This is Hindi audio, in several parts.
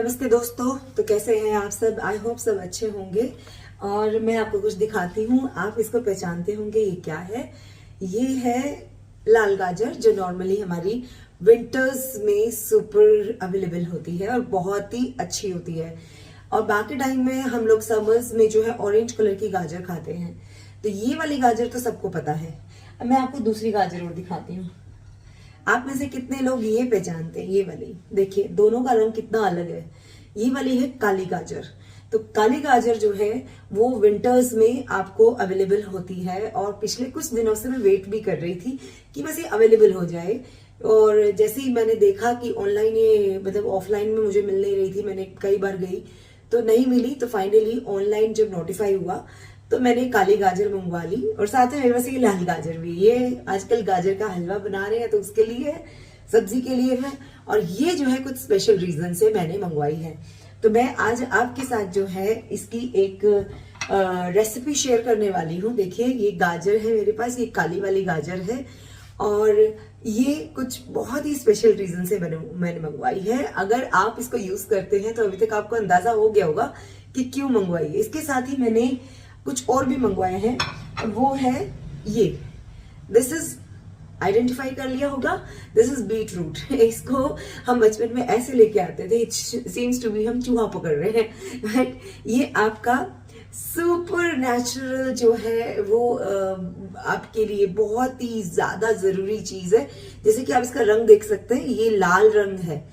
नमस्ते दोस्तों। तो कैसे हैं आप सब? आई होप सब अच्छे होंगे। और मैं आपको कुछ दिखाती हूँ, आप इसको पहचानते होंगे। ये क्या है? ये है लाल गाजर, जो नॉर्मली हमारी विंटर्स में सुपर अवेलेबल होती है और बहुत ही अच्छी होती है। और बाकी टाइम में हम लोग समर्स में जो है ऑरेंज कलर की गाजर खाते हैं। तो ये वाली गाजर तो सबको पता है। अब मैं आपको दूसरी गाजर और दिखाती हूँ। आप में से कितने लोग ये पहचानते हैं? ये वाली देखिए, दोनों का रंग कितना अलग है। ये वाली है काली गाजर। तो काली गाजर जो है वो विंटर्स में आपको अवेलेबल होती है और पिछले कुछ दिनों से मैं वेट भी कर रही थी कि बस ये अवेलेबल हो जाए। और जैसे ही मैंने देखा कि ऑनलाइन ये मतलब ऑफलाइन में मुझे मिल नहीं रही थी, मैंने कई बार गई तो नहीं मिली, तो फाइनली ऑनलाइन जब नोटिफाई हुआ तो मैंने काली गाजर मंगवा ली। और साथ में मेरे पास ये लाल गाजर भी। ये आजकल गाजर का हलवा बना रहे हैं तो उसके लिए है, सब्जी के लिए है। और ये जो है कुछ स्पेशल रीजन से मैंने मंगवाई है। तो मैं आज आपके साथ जो है इसकी एक रेसिपी शेयर करने वाली हूँ। देखिए, ये गाजर है मेरे पास, ये काली वाली गाजर है और ये कुछ बहुत ही स्पेशल रीजन से मैंने मंगवाई है। अगर आप इसको यूज करते हैं तो अभी तक आपको अंदाजा हो गया होगा कि क्यों मंगवाई है। इसके साथ ही मैंने कुछ और भी मंगवाए हैं, वो है ये, दिस इज, आइडेंटिफाई कर लिया होगा, दिस इज बीट रूट। इसको हम बचपन में ऐसे लेके आते थे, इट सीम्स टू बी हम चूहा पकड़ रहे हैं, बट ये आपका सुपर नेचुरल जो है वो आपके लिए बहुत ही ज्यादा जरूरी चीज है। जैसे कि आप इसका रंग देख सकते हैं, ये लाल रंग है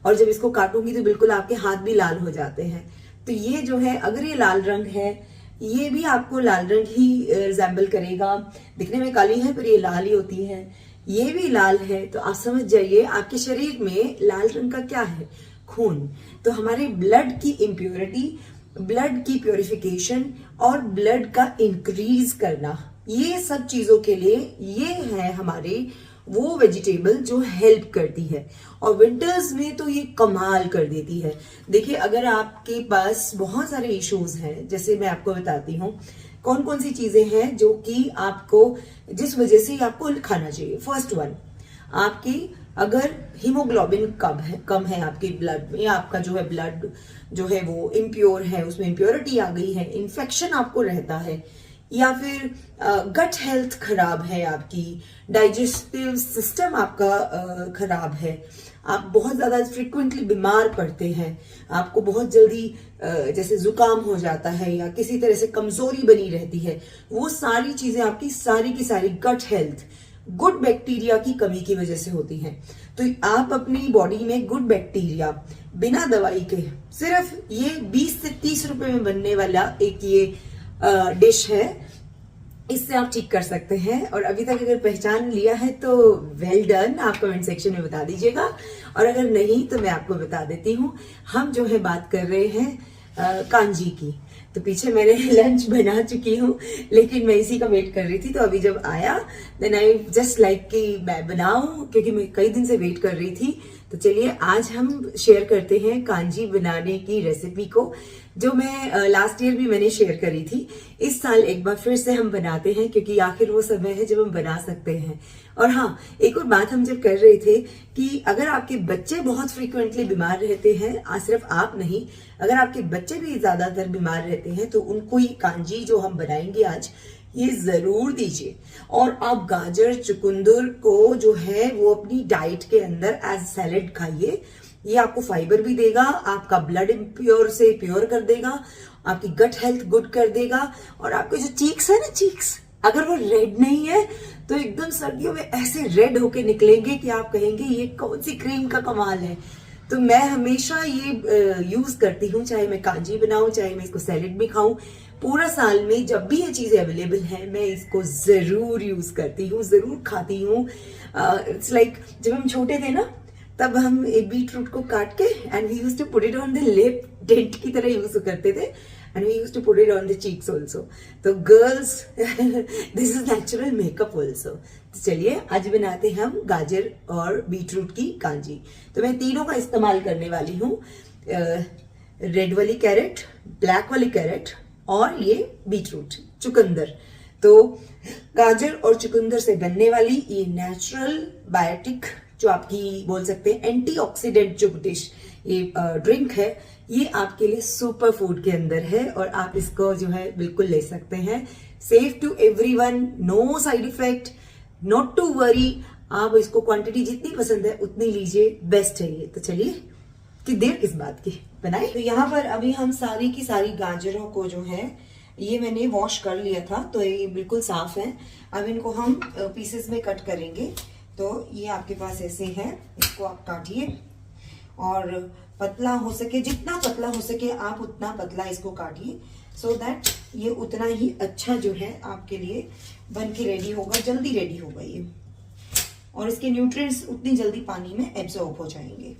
और जब इसको काटूंगी तो बिल्कुल आपके हाथ भी लाल हो जाते हैं। तो ये जो है, अगर ये लाल रंग है, ये भी आपको लाल रंग ही रिजेंबल करेगा। दिखने में काली है पर ये लाल ही होती है। ये भी लाल है, तो आप समझ जाइए आपके शरीर में लाल रंग का क्या है? खून। तो हमारे ब्लड की इम्प्योरिटी, ब्लड की प्योरिफिकेशन और ब्लड का इंक्रीज करना, ये सब चीजों के लिए ये है हमारे वो वेजिटेबल जो हेल्प करती है। और विंटर्स में तो ये कमाल कर देती है। देखिए, अगर आपके पास बहुत सारे इश्यूज हैं, जैसे मैं आपको बताती हूँ कौन कौन सी चीजें हैं जो कि आपको, जिस वजह से आपको खाना चाहिए। फर्स्ट वन, आपकी अगर हीमोग्लोबिन कम है आपके ब्लड में, आपका जो है ब्लड जो है वो इम्प्योर है, उसमें इम्प्योरिटी आ गई है, इन्फेक्शन आपको रहता है, या फिर गट हेल्थ खराब है, आपकी डाइजेस्टिव सिस्टम आपका खराब है, आप बहुत ज्यादा फ्रिक्वेंटली बीमार पड़ते हैं, आपको बहुत जल्दी जैसे जुकाम हो जाता है या किसी तरह से कमजोरी बनी रहती है, वो सारी चीजें आपकी सारी की सारी गट हेल्थ, गुड बैक्टीरिया की कमी की वजह से होती हैं। तो आप अपनी बॉडी में गुड बैक्टीरिया बिना दवाई के, सिर्फ ये 20 से 30 रुपए में बनने वाला एक ये डिश है, इससे आप ठीक कर सकते हैं। और अभी तक अगर पहचान लिया है तो वेल डन, आप कमेंट सेक्शन में बता दीजिएगा। और अगर नहीं तो मैं आपको बता देती हूँ। हम जो है बात कर रहे हैं कांजी की। तो पीछे मैंने लंच बना चुकी हूँ, लेकिन मैं इसी का वेट कर रही थी। तो अभी जब आया देन आई जस्ट लाइक कि मैं बनाऊं, क्योंकि मैं कई दिन से वेट कर रही थी। तो चलिए आज हम शेयर करते हैं कांजी बनाने की रेसिपी को, जो मैं लास्ट ईयर भी मैंने शेयर करी थी। इस साल एक बार फिर से हम बनाते हैं, क्योंकि आखिर वो समय है जब हम बना सकते हैं। और हाँ, एक और बात हम जब कर रहे थे कि अगर आपके बच्चे बहुत फ्रीक्वेंटली बीमार रहते हैं, सिर्फ आप नहीं, अगर आपके बच्चे भी ज्यादातर बीमार रहते हैं तो उनको ये कांजी जो हम बनाएंगे आज, ये जरूर दीजिए। और आप गाजर चुकंदर को जो है वो अपनी डाइट के अंदर एज सैलेड खाइए। ये आपको फाइबर भी देगा, आपका ब्लड इम्प्योर से प्योर कर देगा, आपकी गट हेल्थ गुड कर देगा। और आपके जो चीक्स है ना, चीक्स अगर वो रेड नहीं है तो एकदम सर्दियों में ऐसे रेड होके निकलेंगे कि आप कहेंगे ये कौन सी क्रीम का कमाल है। तो मैं हमेशा ये यूज करती हूँ, चाहे मैं कांजी बनाऊं, चाहे मैं इसको सैलेड में खाऊं। पूरा साल में जब भी ये चीजें अवेलेबल है, मैं इसको जरूर यूज करती हूँ, जरूर खाती हूँ। इट्स लाइक जब हम छोटे थे ना, तब हम बीट रूट को काट के and we used to put it on the lip, dent की तरह यूज करते थे, and we used to put it on the cheeks also. तो girls, this is natural makeup also. तो चलिए आज बनाते हैं हम गाजर और बीट रूट की कांजी। तो मैं तीनों का इस्तेमाल करने वाली हूँ, रेड वाली कैरेट, ब्लैक वाली कैरेट और ये बीट रूट चुकंदर। तो गाजर और चुकंदर से बनने वाली ये नेचुरल बायोटिक जो आपकी बोल सकते हैं एंटीऑक्सीडेंट जो डिश ये ड्रिंक है, ये आपके लिए सुपर फूड के अंदर है और आप इसको जो है बिल्कुल ले सकते हैं। Safe to everyone, no side effect, not to worry. आप इसको क्वांटिटी जितनी पसंद है उतनी लीजिए, बेस्ट है ये। तो चलिए कि देर किस बात की, बनाए। तो यहाँ पर अभी हम सारी की सारी गाजरों को जो है ये मैंने वॉश कर लिया था, तो ये बिल्कुल साफ है। अब इनको हम पीसेस में कट करेंगे। तो ये आपके पास ऐसे है, इसको आप काटिए और पतला हो सके, जितना पतला हो सके आप उतना पतला इसको काटिए, सो दैट ये उतना ही अच्छा जो है आपके लिए बन के रेडी होगा, जल्दी रेडी होगा ये, और इसके न्यूट्रिएंट्स उतनी जल्दी पानी में एब्जॉर्ब हो जाएंगे।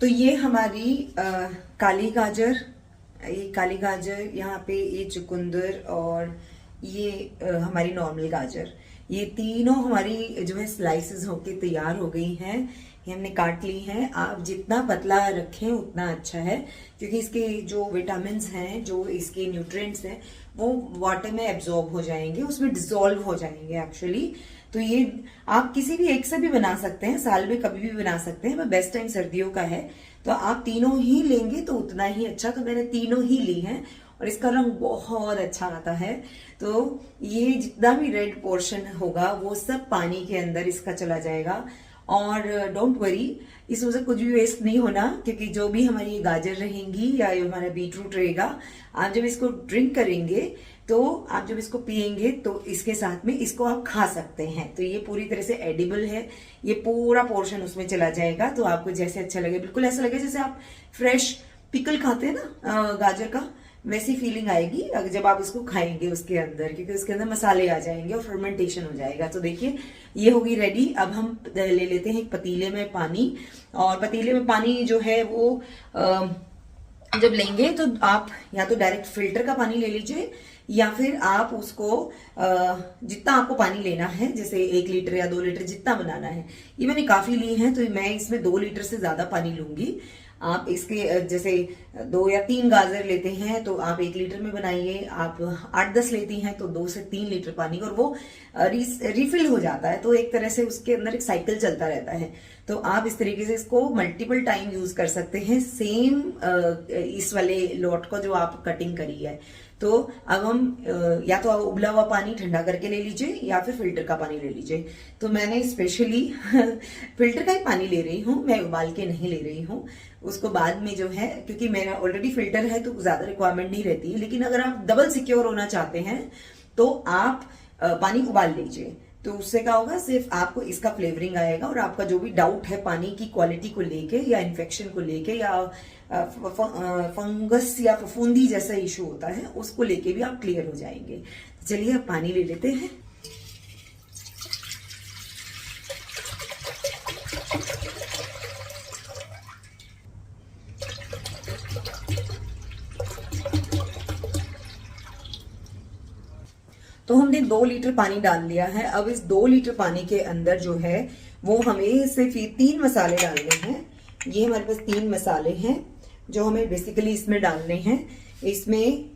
तो ये हमारी काली गाजर, यहाँ पे ये चुकंदर और ये हमारी नॉर्मल गाजर, ये तीनों हमारी जो है स्लाइसेस होके तैयार हो गई हैं। ये हमने काट ली हैं। आप जितना पतला रखें उतना अच्छा है, क्योंकि इसके जो विटामिन्स हैं, जो इसके न्यूट्रिएंट्स हैं, वो वाटर में एब्जॉर्ब हो जाएंगे, उसमें डिसॉल्व हो जाएंगे एक्चुअली। तो ये आप किसी भी एक से भी बना सकते हैं, साल में कभी भी बना सकते हैं, पर बेस्ट टाइम सर्दियों का है। तो आप तीनों ही लेंगे तो उतना ही अच्छा। तो मैंने तीनों ही ली हैं और इसका रंग बहुत अच्छा आता है। तो ये जितना भी रेड पोर्शन होगा वो सब पानी के अंदर इसका चला जाएगा। और डोंट वरी, इसमें से कुछ भी वेस्ट नहीं होना, क्योंकि जो भी हमारी गाजर रहेंगी या हमारा बीटरूट रहेगा, आप जब इसको ड्रिंक करेंगे, तो आप जब इसको पियेंगे तो इसके साथ में इसको आप खा सकते हैं। तो ये पूरी तरह से एडिबल है, ये पूरा पोर्शन उसमें चला जाएगा। तो आपको जैसे अच्छा लगे, बिल्कुल ऐसा लगे जैसे आप फ्रेश पिकल खाते हैं ना गाजर का, वैसी फीलिंग आएगी जब आप इसको खाएंगे उसके अंदर, क्योंकि उसके अंदर मसाले आ जाएंगे और फर्मेंटेशन हो जाएगा। तो देखिए ये होगी रेडी। अब हम ले लेते हैं एक पतीले में पानी, और पतीले में पानी जो है वो जब लेंगे तो आप या तो डायरेक्ट फिल्टर का पानी ले लीजिए, या फिर आप उसको जितना आपको पानी लेना है, जैसे 1 लीटर या 2 लीटर जितना बनाना है। ये मैंने काफी ली है, तो मैं इसमें 2 लीटर से ज्यादा पानी लूंगी। आप इसके जैसे 2 या 3 गाजर लेते हैं तो आप 1 लीटर में बनाइए। आप 8-10 लेती हैं तो 2 से 3 लीटर पानी, और वो रिफिल हो जाता है। तो एक तरह से उसके अंदर एक साइकिल चलता रहता है। तो आप इस तरीके से इसको मल्टीपल टाइम यूज कर सकते हैं, सेम इस वाले लॉट को जो आप कटिंग करी है। तो अब हम या तो उबला हुआ पानी ठंडा करके ले लीजिए, या फिर फिल्टर का पानी ले लीजिए। तो मैंने स्पेशली फिल्टर का ही पानी ले रही हूँ, मैं उबाल के नहीं ले रही हूँ। उसको बाद में जो है, क्योंकि मेरा ऑलरेडी फिल्टर है तो ज्यादा रिक्वायरमेंट नहीं रहती है। लेकिन अगर आप डबल सिक्योर होना चाहते हैं तो आप पानी उबाल लीजिए। तो उससे क्या होगा, सिर्फ आपको इसका फ्लेवरिंग आएगा, और आपका जो भी डाउट है पानी की क्वालिटी को लेके, या इन्फेक्शन को लेके, या फंगस या फफूंदी जैसा इशू होता है, उसको लेके भी आप क्लियर हो जाएंगे। चलिए अब पानी ले लेते हैं। तो हमने 2 लीटर पानी डाल लिया है। अब इस 2 लीटर पानी के अंदर जो है वो हमें सिर्फ 3 मसाले डालने हैं। ये हमारे पास 3 मसाले हैं जो हमें बेसिकली इसमें डालने हैं। इसमें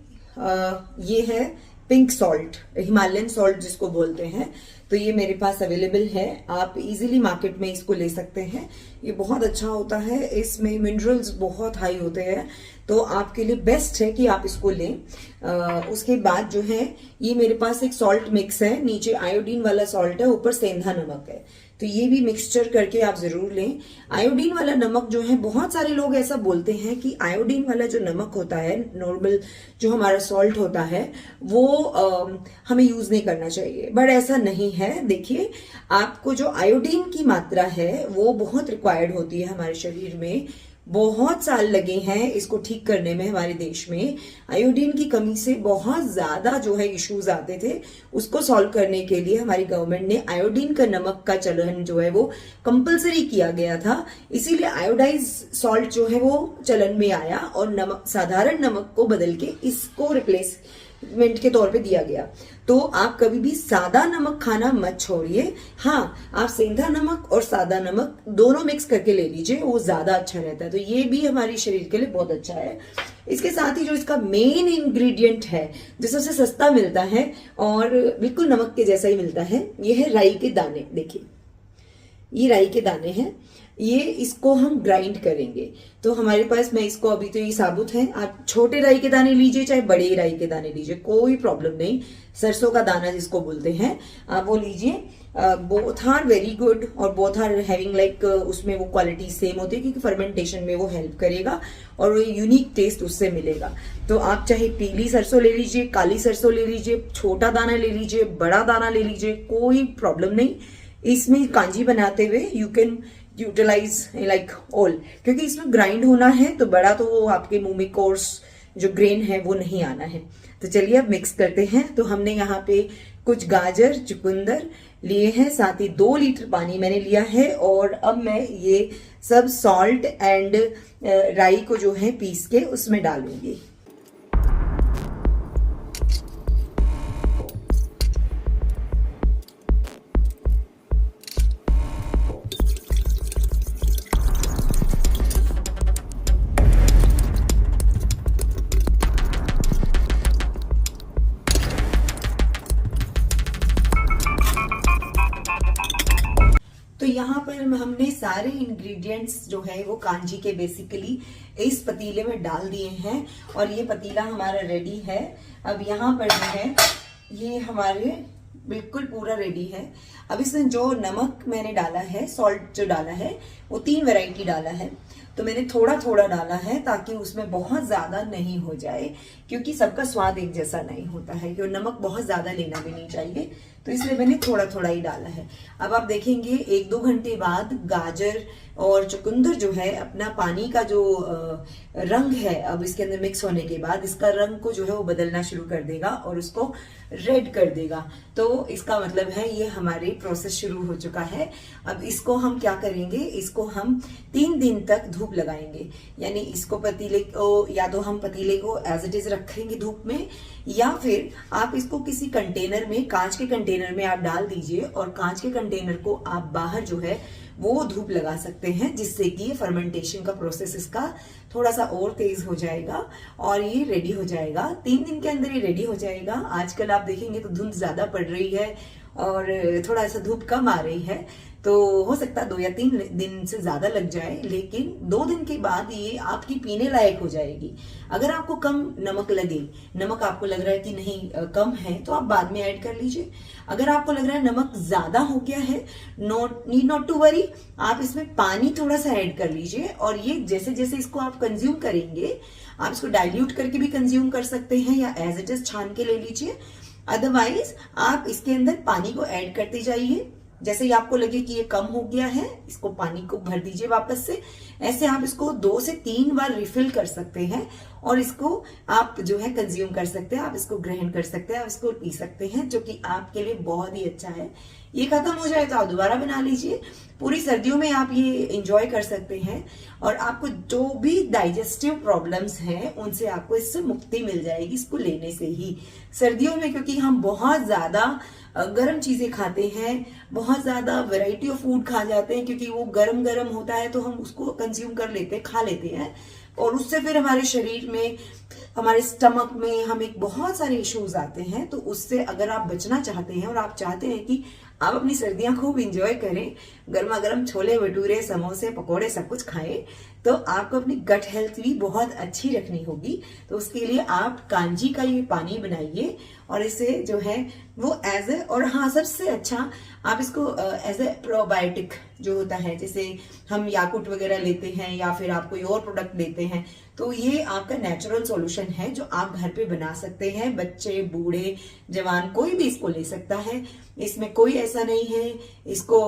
ये है पिंक सॉल्ट, हिमालयन सॉल्ट जिसको बोलते हैं। तो ये मेरे पास अवेलेबल है, आप इजीली मार्केट में इसको ले सकते हैं। ये बहुत अच्छा होता है, इसमें मिनरल्स बहुत हाई होते हैं, तो आपके लिए बेस्ट है कि आप इसको लें। उसके बाद जो है ये मेरे पास एक सॉल्ट मिक्स है, नीचे आयोडीन वाला सॉल्ट है, ऊपर सेंधा नमक है। तो ये भी मिक्सचर करके आप जरूर लें। आयोडीन वाला नमक जो है, बहुत सारे लोग ऐसा बोलते हैं कि आयोडीन वाला जो नमक होता है, नॉर्मल जो हमारा सॉल्ट होता है, वो हमें यूज नहीं करना चाहिए, बट ऐसा नहीं है। देखिए, आपको जो आयोडीन की मात्रा है वो बहुत रिक्वायर्ड होती है हमारे शरीर में। बहुत साल लगे हैं इसको ठीक करने में। हमारे देश में आयोडीन की कमी से बहुत ज्यादा जो है इश्यूज आते थे, उसको सॉल्व करने के लिए हमारी गवर्नमेंट ने आयोडीन का नमक का चलन जो है वो कंपलसरी किया गया था। इसीलिए आयोडाइज सॉल्ट जो है वो चलन में आया और नमक, साधारण नमक को बदल के इसको रिप्लेसमेंट के तौर पे दिया गया। तो आप कभी भी सादा नमक खाना मत छोड़िए। हाँ, आप सेंधा नमक और सादा नमक दोनों मिक्स करके ले लीजिए, वो ज्यादा अच्छा रहता है। तो ये भी हमारे शरीर के लिए बहुत अच्छा है। इसके साथ ही जो इसका मेन इंग्रेडिएंट है, जो सबसे सस्ता मिलता है और बिल्कुल नमक के जैसा ही मिलता है, ये है राई के दाने। देखिए, ये राई के दाने हैं, ये इसको हम ग्राइंड करेंगे। तो हमारे पास, मैं इसको अभी तो ये साबुत है, आप छोटे राई के दाने लीजिए चाहे बड़े राई के दाने लीजिए, कोई प्रॉब्लम नहीं। सरसों का दाना जिसको बोलते हैं आप वो लीजिए। बोथ आर वेरी गुड और बोथ आर हैविंग लाइक, उसमें वो क्वालिटी सेम होती है क्योंकि फर्मेंटेशन में वो हेल्प करेगा और वो यूनिक टेस्ट उससे मिलेगा। तो आप चाहे पीली सरसों ले लीजिए, काली सरसों ले लीजिए, छोटा दाना ले लीजिए, बड़ा दाना ले लीजिए, कोई प्रॉब्लम नहीं। इसमें कांजी बनाते हुए you can utilise like all, क्योंकि इसमें ग्राइंड होना है तो बड़ा तो वो आपके मुंह में कोर्स जो ग्रेन है वो नहीं आना है। तो चलिए अब मिक्स करते हैं। तो हमने यहाँ पे कुछ गाजर, चुकंदर लिए हैं, साथ ही 2 लीटर पानी मैंने लिया है और अब मैं ये सब सॉल्ट एंड राई को जो है पीस के उसमें डालूंगी। तो यहाँ पर हमने सारे इंग्रेडिएंट्स जो है वो कांजी के बेसिकली इस पतीले में डाल दिए हैं और ये पतीला हमारा रेडी है। अब यहाँ पर जो है ये हमारे बिल्कुल पूरा रेडी है। अब इसमें जो नमक मैंने डाला है, सॉल्ट जो डाला है, वो 3 वैरायटी डाला है। तो मैंने थोड़ा थोड़ा डाला है ताकि उसमें बहुत ज्यादा नहीं हो जाए, क्योंकि सबका स्वाद एक जैसा नहीं होता है, क्योंकि नमक बहुत ज्यादा लेना भी नहीं चाहिए, तो इसलिए मैंने थोड़ा थोड़ा ही डाला है। अब आप देखेंगे 1-2 घंटे बाद गाजर और चुकंदर जो है अपना पानी का जो रंग है, अब इसके अंदर मिक्स होने के बाद इसका रंग को जो है वो बदलना शुरू कर देगा और उसको रेड कर देगा। तो इसका मतलब है ये हमारी प्रोसेस शुरू हो चुका है। अब इसको हम क्या करेंगे, इसको हम 3 दिन तक धूप लगाएंगे। यानी इसको पतीले को, या तो हम पतीले को एज इट इज रखेंगे धूप में, या फिर आप इसको किसी कंटेनर में, कांच के कंटेनर में आप डाल दीजिए और कांच के कंटेनर को आप बाहर जो है वो धूप लगा सकते हैं, जिससे कि फर्मेंटेशन का प्रोसेस इसका थोड़ा सा और तेज हो जाएगा और ये रेडी हो जाएगा। 3 दिन के अंदर ये रेडी हो जाएगा। आजकल आप देखेंगे तो धुंध ज्यादा पड़ रही है और थोड़ा सा धूप कम आ रही है, तो हो सकता है 2 या 3 दिन से ज्यादा लग जाए, लेकिन 2 दिन के बाद ये आपकी पीने लायक हो जाएगी। अगर आपको कम नमक लगे, नमक आपको लग रहा है कि नहीं कम है, तो आप बाद में ऐड कर लीजिए। अगर आपको लग रहा है नमक ज्यादा हो गया है, नीड नॉट टू वरी, आप इसमें पानी थोड़ा सा ऐड कर लीजिए और ये जैसे जैसे इसको आप कंज्यूम करेंगे, आप इसको डाइल्यूट करके भी कंज्यूम कर सकते हैं या एज इट इज छान के ले लीजिए। अदरवाइज आप इसके अंदर पानी को ऐड करते जाइए। जैसे ही आपको लगे कि ये कम हो गया है, इसको पानी को भर दीजिए वापस से। ऐसे आप इसको 2 से 3 बार रिफिल कर सकते हैं और इसको आप जो है कंज्यूम कर सकते हैं, आप इसको ग्रहण कर सकते हैं, आप इसको पी सकते हैं, जो कि आपके लिए बहुत ही अच्छा है। ये खत्म हो जाए तो आप दोबारा बना लीजिए। पूरी सर्दियों में आप ये एंजॉय कर सकते हैं और आपको जो भी डाइजेस्टिव प्रॉब्लम्स हैं उनसे आपको इससे मुक्ति मिल जाएगी इसको लेने से ही। सर्दियों में क्योंकि हम बहुत ज्यादा गर्म चीजें खाते हैं, बहुत ज्यादा वैरायटी ऑफ फूड खा जाते हैं, क्योंकि वो गरम गरम होता है तो हम उसको कंज्यूम कर लेते हैं, खा लेते हैं, और उससे फिर हमारे शरीर में, हमारे स्टमक में हमें बहुत सारे इश्यूज आते हैं। तो उससे अगर आप बचना चाहते हैं और आप चाहते हैं कि आप अपनी सर्दियां खूब इंजॉय करें, गर्मा गर्म छोले भटूरे, समोसे, पकोड़े सब कुछ खाएं, तो आपको अपनी गट हेल्थ भी बहुत अच्छी रखनी होगी। तो उसके लिए आप कांजी का ये पानी बनाइए और इसे जो है वो एज ए, और हाँ सबसे अच्छा आप इसको एज ए प्रोबायोटिक जो होता है, जैसे हम याकुट वगैरह लेते हैं या फिर आप कोई और प्रोडक्ट लेते हैं, तो ये आपका नेचुरल सॉल्यूशन है जो आप घर पे बना सकते हैं। बच्चे, बूढ़े, जवान कोई भी इसको ले सकता है, इसमें कोई ऐसा नहीं है इसको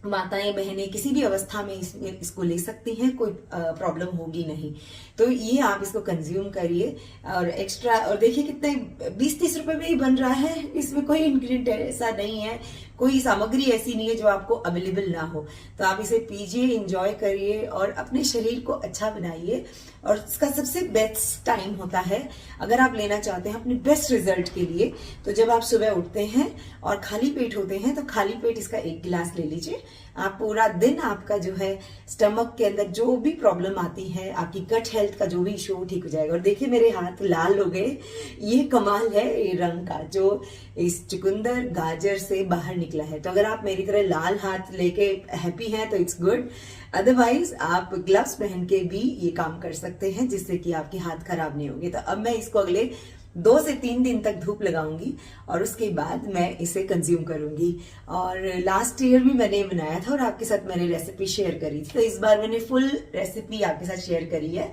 माताएं बहनें किसी भी अवस्था में इसको ले सकती हैं, कोई प्रॉब्लम होगी नहीं। तो ये आप इसको कंज्यूम करिए। और एक्स्ट्रा, और देखिए कितने 20-30 रुपए में ही बन रहा है, इसमें कोई इंग्रेडिएंट ऐसा नहीं है, कोई सामग्री ऐसी नहीं है जो आपको अवेलेबल ना हो। तो आप इसे पीजिए, इंजॉय करिए और अपने शरीर को अच्छा बनाइए। और इसका सबसे बेस्ट टाइम होता है, अगर आप लेना चाहते हैं अपने बेस्ट रिजल्ट के लिए, तो जब आप सुबह उठते हैं और खाली पेट होते हैं, तो खाली पेट इसका 1 गिलास ले लीजिए। आप पूरा दिन आपका जो है स्टमक के अंदर जो भी प्रॉब्लम आती है, आपकी गट हेल्थ का जो भी इशू ठीक हो जाएगा। और देखिए मेरे हाथ लाल हो गए, ये कमाल है ये रंग का जो इस चुकंदर गाजर से बाहर निकला है। तो अगर आप मेरी तरह लाल हाथ लेके हैप्पी हैं तो इट्स गुड, अदरवाइज आप ग्लव्स पहन के भी ये काम कर सकते हैं, जिससे कि आपके हाथ खराब नहीं होंगे। तो अब मैं इसको अगले 2 से 3 दिन तक धूप लगाऊंगी और उसके बाद मैं इसे कंज्यूम करूंगी। और लास्ट ईयर भी मैंने बनाया था और आपके साथ मैंने रेसिपी शेयर करी थी, तो इस बार मैंने फुल रेसिपी आपके साथ शेयर करी है।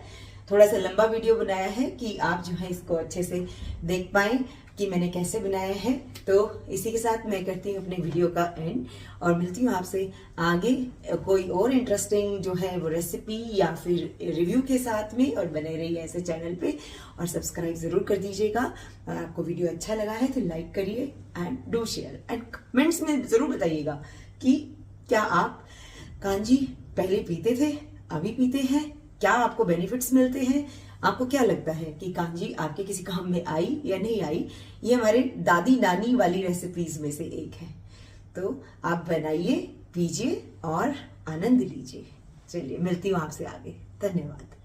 थोड़ा सा लंबा वीडियो बनाया है कि आप जो है इसको अच्छे से देख पाएं कि मैंने कैसे बनाया है। तो इसी के साथ मैं करती हूँ अपने वीडियो का एंड और मिलती हूँ आपसे आगे कोई और इंटरेस्टिंग जो है वो रेसिपी या फिर रिव्यू के साथ में। और बने रहिए ऐसे चैनल पे और सब्सक्राइब जरूर कर दीजिएगा। और आपको वीडियो अच्छा लगा है तो लाइक करिए and do share and comments में जरूर बताइएगा कि क्या आप कांजी पहले पीते थे, अभी पीते हैं, क्या आपको बेनिफिट्स मिलते हैं, आपको क्या लगता है कि कांजी आपके किसी काम में आई या नहीं आई। ये हमारे दादी नानी वाली रेसिपीज में से एक है। तो आप बनाइए, पीजिए और आनंद लीजिए। चलिए मिलती हूँ आपसे आगे। धन्यवाद।